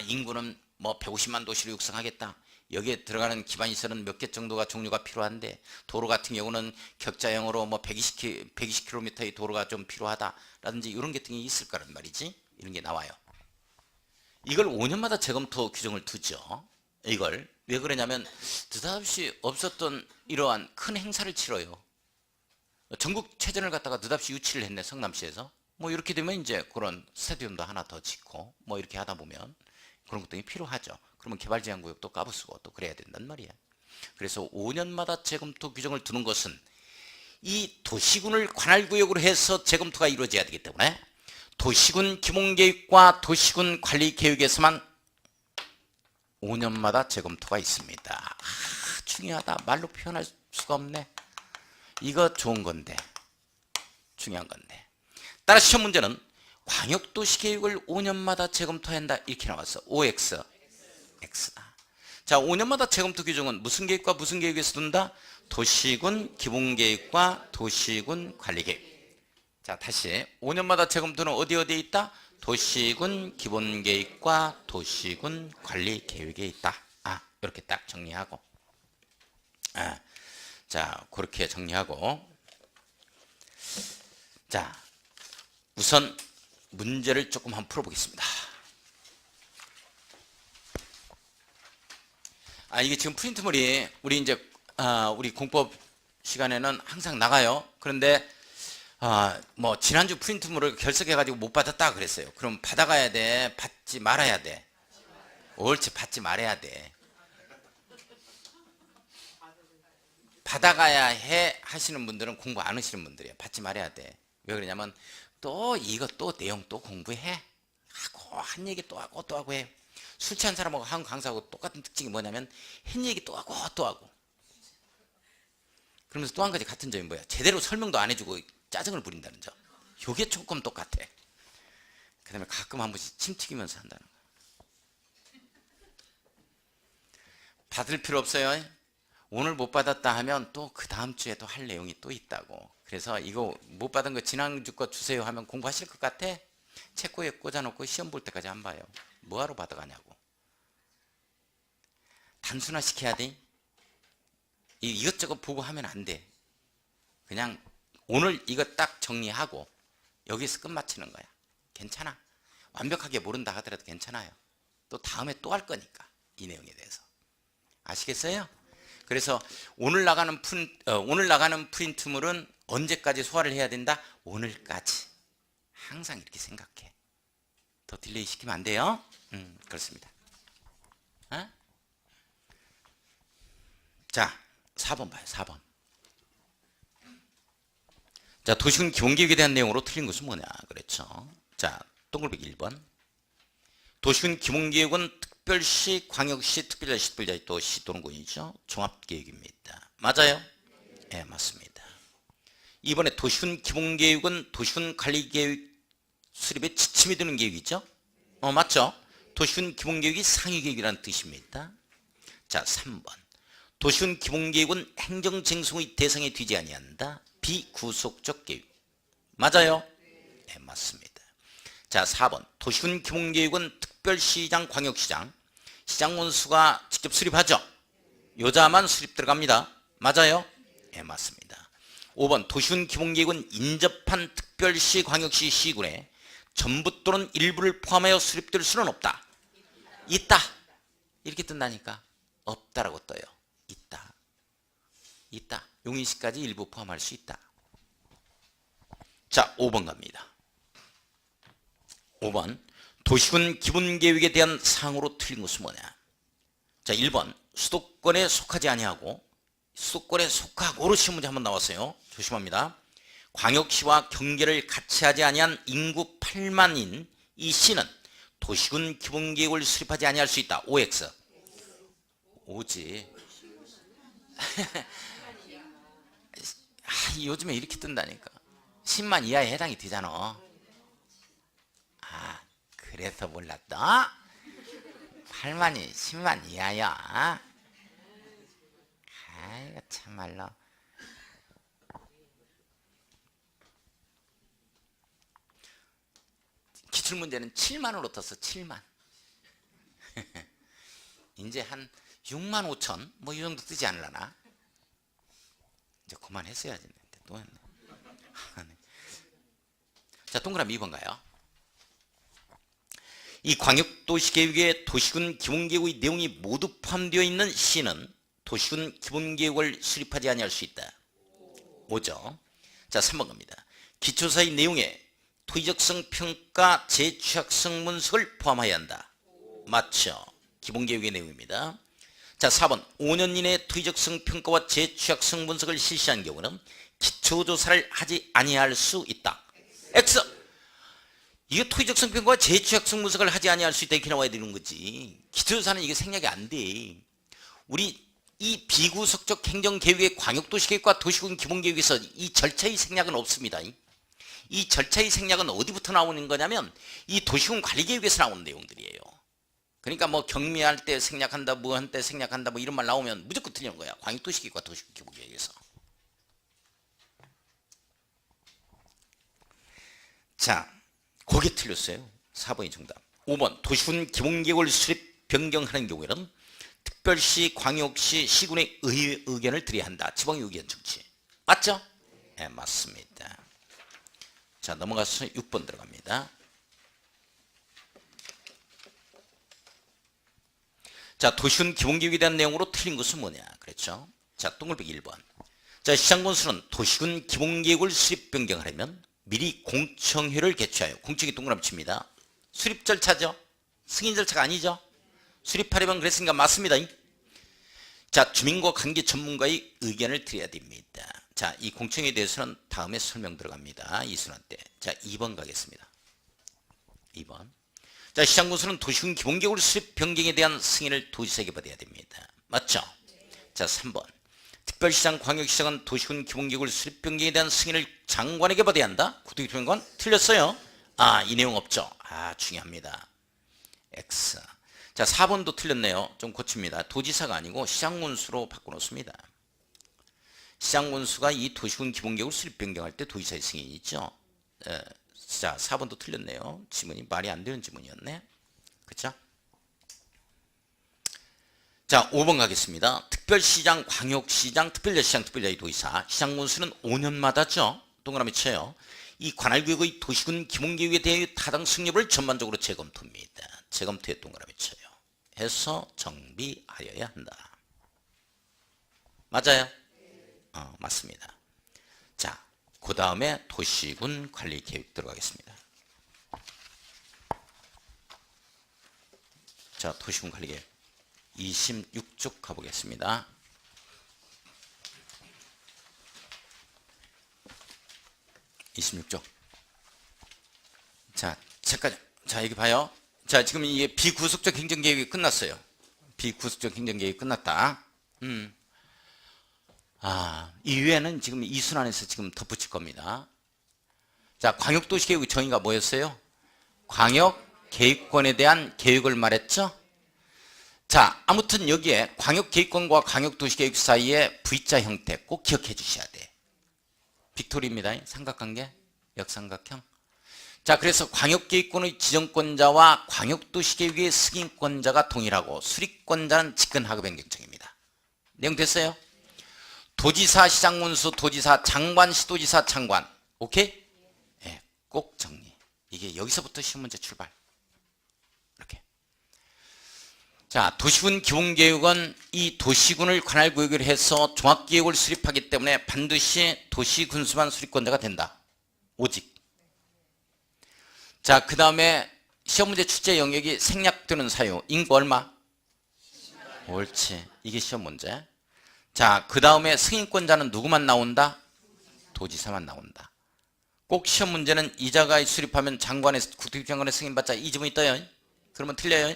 인구는 뭐 150만 도시를 육성하겠다. 여기에 들어가는 기반시설은 몇 개 정도가 종류가 필요한데 도로 같은 경우는 격자형으로 뭐 120km의 도로가 좀 필요하다라든지 이런 게 등이 있을 거란 말이지. 이런 게 나와요. 이걸 5년마다 재검토 규정을 두죠. 이걸 왜 그러냐면 느닷없이 없었던 이러한 큰 행사를 치러요. 전국체전을 갖다가 느닷없이 유치를 했네. 성남시에서. 뭐 이렇게 되면 이제 그런 스타디움도 하나 더 짓고 뭐 이렇게 하다 보면 그런 것들이 필요하죠. 그러면 개발제한구역도 까부쓰고 또 그래야 된단 말이야. 그래서 5년마다 재검토 규정을 두는 것은 이 도시군을 관할구역으로 해서 재검토가 이루어져야 되기 때문에 도시군 기본계획과 도시군 관리계획에서만 5년마다 재검토가 있습니다. 중요하다. 말로 표현할 수가 없네. 이거 좋은 건데. 중요한 건데. 따라 시험 문제는 광역도시계획을 5년마다 재검토한다. 이렇게 나왔어. OX. X다. 자, 5년마다 재검토 규정은 무슨 계획과 무슨 계획에서 둔다? 도시군 기본계획과 도시군 관리계획. 자, 다시 5년마다 재검토는 어디에 있다? 도시군 기본계획과 도시군 관리계획에 있다. 이렇게 딱 정리하고. 자, 그렇게 정리하고. 자, 우선 문제를 조금 한번 풀어보겠습니다. 이게 지금 프린트물이 우리 이제 우리 공법 시간에는 항상 나가요. 그런데 뭐 지난주 프린트물을 결석해가지고 못 받았다 그랬어요. 그럼 받아가야 돼? 받지 말아야 돼? 옳지, 받지 말아야 돼. 받아가야 해 하시는 분들은 공부 안 하시는 분들이에요. 받지 말아야 돼. 왜 그러냐면 또 이거 또 내용 또 공부해. 하고 한 얘기 또 하고 또 하고 해. 술 취한 사람하고 한 강사하고 똑같은 특징이 뭐냐면 한 얘기 또 하고 또 하고. 그러면서 또 한 가지 같은 점이 뭐야? 제대로 설명도 안 해주고 짜증을 부린다는 점. 요게 조금 똑같아. 그 다음에 가끔 한 번씩 침 튀기면서 한다는 거야. 받을 필요 없어요. 오늘 못 받았다 하면 또 그 다음 주에도 할 내용이 또 있다고. 그래서 이거 못 받은 거 지난주 거 주세요 하면 공부하실 것 같아? 책고에 꽂아놓고 시험 볼 때까지 안 봐요. 뭐하러 받아가냐고. 단순화시켜야 돼. 이것저것 보고 하면 안 돼. 그냥 오늘 이거 딱 정리하고 여기서 끝마치는 거야. 괜찮아. 완벽하게 모른다 하더라도 괜찮아요. 또 다음에 또 할 거니까 이 내용에 대해서. 아시겠어요? 그래서 오늘 나가는 프린트물은 언제까지 소화를 해야 된다? 오늘까지. 항상 이렇게 생각해. 더 딜레이 시키면 안 돼요. 그렇습니다. 자, 4번 봐요. 4번. 자, 도시군 기본계획에 대한 내용으로 틀린 것은 뭐냐 그랬죠. 자, 동글배기 1번. 도시군 기본계획은 특별시, 광역시, 특별자치, 특별자치도시 또는 군이죠. 종합계획입니다. 맞아요? 네, 맞습니다. 이번에 도시군 기본계획은 도시군 관리계획 수립에 지침이 되는 계획이죠. 맞죠? 도시군 기본계획이 상위계획이라는 뜻입니다. 자, 3번. 도시군 기본계획은 행정쟁송의 대상에 되지 아니한다. 비구속적 계획. 맞아요? 네, 맞습니다. 자, 4번 도시군 기본계획은 특별시장, 광역시장, 시장군수가 직접 수립하죠. 여자만 수립 들어갑니다. 맞아요? 네, 맞습니다. 5번 도시군 기본계획은 인접한 특별시, 광역시, 시군에 전부 또는 일부를 포함하여 수립될 수는 없다. 있다. 이렇게 뜬다니까. 없다라고 떠요. 있다. 있다. 용인시까지 일부 포함할 수 있다. 자, 5번 갑니다. 5번 도시군 기본계획에 대한 사항으로 틀린 것은 뭐냐. 자, 1번 수도권에 속하지 아니하고 수도권에 속하고로 시험 문제 한번 나왔어요. 조심합니다. 광역시와 경계를 같이 하지 아니한 인구 8만인 이 시는 도시군 기본계획을 수립하지 아니할 수 있다. OX. 오지. 요즘에 이렇게 뜬다니까. 10만 이하에 해당이 되잖아. 아, 그래서 몰랐다. 8만이 10만 이하야. 아이고 참말로. 기출문제는 7만으로 떴어. 7만. 이제 한 6만 5천 뭐 이 정도 뜨지 않으려나. 이제 그만했어야지. 또 했네. 자, 동그라미 2번 가요. 이 광역도시계획에 도시군 기본계획의 내용이 모두 포함되어 있는 시는 도시군 기본계획을 수립하지 아니할 수 있다. 5죠. 자, 3번 갑니다. 기초사의 내용에 토지적성 평가 재취약성 문서를 포함해야 한다. 맞죠. 기본계획의 내용입니다. 자, 4번 5년 이내 토지적성 평가와 재취약성 분석을 실시한 경우는 기초조사를 하지 아니할 수 있다. X. 이게 토지적성 평가와 재취약성 분석을 하지 아니할 수 있다 이렇게 나와야 되는 거지. 기초조사는 이게 생략이 안 돼. 우리 이 비구속적 행정계획의 광역도시계획과 도시군 기본계획에서 이 절차의 생략은 없습니다. 이 절차의 생략은 어디부터 나오는 거냐면 이 도시군 관리계획에서 나오는 내용들이에요. 그러니까 뭐 경미할 때 생략한다, 뭐 한 때 생략한다, 뭐 이런 말 나오면 무조건 틀리는 거야. 광역도시계획과 도시군 기본계획에서. 자, 거기 틀렸어요. 4번이 정답. 5번 도시군 기본계획을 수립 변경하는 경우에는 특별시, 광역시, 시군의 의견을 드려야 한다. 지방의 의견 청취. 맞죠? 네, 맞습니다. 자, 넘어가서 6번 들어갑니다. 자, 도시군 기본계획에 대한 내용으로 틀린 것은 뭐냐. 그랬죠. 자, 동글배기 1번. 자, 시장군수는 도시군 기본계획을 수립 변경하려면 미리 공청회를 개최하여, 공청회 동그라미 칩니다. 수립 절차죠. 승인 절차가 아니죠. 수립하려면 그랬으니까 맞습니다. 자, 주민과 관계 전문가의 의견을 드려야 됩니다. 자, 이 공청회에 대해서는 다음에 설명 들어갑니다. 이순환 때. 자, 2번 가겠습니다. 2번. 자, 시장군수는 도시군 기본계획 수립 변경에 대한 승인을 도지사에게 받아야 됩니다. 맞죠? 자, 3번. 특별시장, 광역시장은 도시군 기본계획 수립 변경에 대한 승인을 장관에게 받아야 한다. 국토교통관 틀렸어요. 아, 이 내용 없죠. 아, 중요합니다. X. 자, 4번도 틀렸네요. 좀 고칩니다. 도지사가 아니고 시장군수로 바꿔놓습니다. 시장군수가 이 도시군 기본계획 수립 변경할 때 도지사의 승인이 있죠. 자, 4번도 틀렸네요. 지문이 말이 안 되는 지문이었네. 그쵸? 자, 5번 가겠습니다. 특별시장, 광역시장, 특별자치장, 특별자치 도지사, 시장군수는 5년마다죠. 동그라미 쳐요. 이 관할구역의 도시군 기본계획에 대해 타당성 여부를 전반적으로 재검토입니다. 재검토에 동그라미 쳐요. 해서 정비하여야 한다. 맞아요? 맞습니다. 자, 그 다음에 도시군 관리계획 들어가겠습니다. 자, 도시군 관리계획 26쪽 가보겠습니다. 자, 잠깐. 자, 여기 봐요. 자, 지금 이게 비구속적 행정계획이 끝났어요. 비구속적 행정계획이 끝났다. 이외에는 지금 이순환에서 지금 덧붙일 겁니다. 자, 광역도시계획의 정의가 뭐였어요? 광역계획권에 대한 계획을 말했죠? 자, 아무튼 여기에 광역계획권과 광역도시계획 사이에 V자 형태 꼭 기억해 주셔야 돼. 빅토리입니다. 삼각관계, 역삼각형. 자, 그래서 광역계획권의 지정권자와 광역도시계획의 승인권자가 동일하고 수립권자는 직권하급행정청입니다. 내용 됐어요? 도지사, 시장군수, 도지사, 장관, 시도지사, 장관. 오케이? 네, 꼭 정리. 이게 여기서부터 시험 문제 출발. 이렇게. 자, 도시군 기본계획은 이 도시군을 관할 구역을 해서 종합계획을 수립하기 때문에 반드시 도시군수만 수립권자가 된다. 오직. 자, 그 다음에 시험 문제 출제 영역이 생략되는 사유. 인구 얼마? 옳지. 이게 시험 문제. 자, 그 다음에 승인권자는 누구만 나온다? 도지사만 나온다. 꼭 시험 문제는 이자가 수립하면 장관의 국토교통장관의 승인받자 이 지문이 떠요. 그러면 틀려요.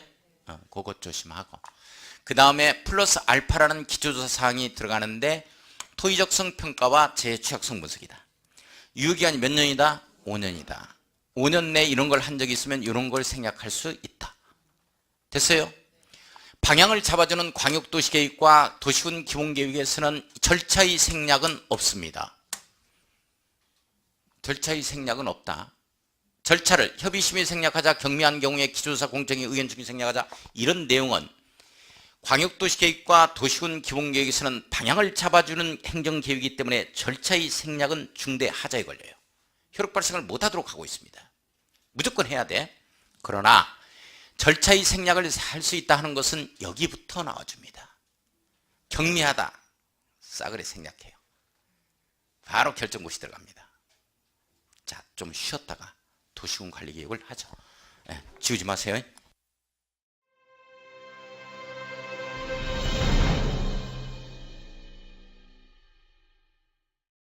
그것 조심하고. 그 다음에 플러스 알파라는 기초조사 사항이 들어가는데 토의적성 평가와 재취약성 분석이다. 유효기간이 몇 년이다? 5년이다. 5년 내에 이런 걸 한 적이 있으면 이런 걸 생략할 수 있다. 됐어요? 방향을 잡아주는 광역도시계획과 도시군 기본계획에서는 절차의 생략은 없습니다. 절차의 생략은 없다. 절차를 협의심의 생략하자, 경미한 경우에 기초조사 공정위 의견 중의 생략하자, 이런 내용은 광역도시계획과 도시군 기본계획에서는 방향을 잡아주는 행정계획이기 때문에 절차의 생략은 중대하자에 걸려요. 효력 발생을 못하도록 하고 있습니다. 무조건 해야 돼. 그러나 절차의 생략을 할 수 있다 하는 것은 여기부터 나와줍니다. 경미하다. 싸그리 생략해요. 바로 결정고시 들어갑니다. 자, 좀 쉬었다가 도시군 관리계획을 하죠. 지우지 마세요.